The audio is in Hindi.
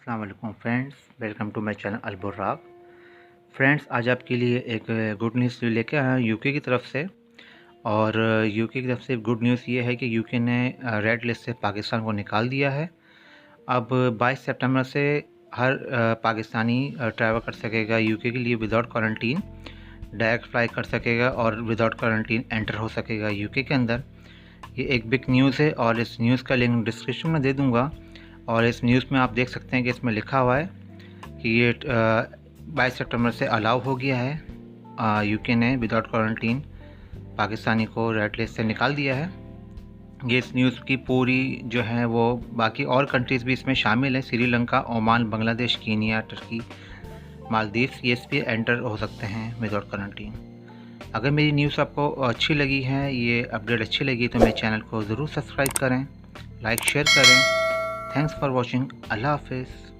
अस्सलाम वालेकुम friends, welcome to my channel अलबुर्राक। फ्रेंड्स, आज आपके लिए एक गुड न्यूज़ लेके आया हूँ यूके की तरफ से। और यूके की तरफ से गुड न्यूज़ ये है कि यूके ने रेड लिस्ट से पाकिस्तान को निकाल दिया है। अब 22 सितंबर से हर पाकिस्तानी ट्रैवल कर सकेगा यूके के लिए विदाउट क्वारंटीन, डायरेक्ट फ्लाई कर सकेगा और विदाउट क्वारंटीन एंटर हो सकेगा यूके के अंदर। ये एक बिग न्यूज़ है और इस न्यूज़ का लिंक डिस्क्रिप्शन में दे दूँगा। और इस न्यूज़ में आप देख सकते हैं कि इसमें लिखा हुआ है कि ये 22 सितंबर से अलाउ हो गया है। यूके ने विदाउट क्वारंटीन पाकिस्तानी को रेड लिस्ट से निकाल दिया है। ये इस न्यूज़ की पूरी जो है वो बाकी और कंट्रीज़ भी इसमें शामिल हैं। Sri Lanka, Oman, Bangladesh, Kenya, Turkey, Maldives, ये भी एंटर हो सकते हैं विदाउट क्वारंटीन। अगर मेरी न्यूज़ आपको अच्छी लगी है, ये अपडेट अच्छी लगी, तो मेरे चैनल को ज़रूर सब्सक्राइब करें, लाइक शेयर करें। Thanks for watching. अल्लाह हाफिज़।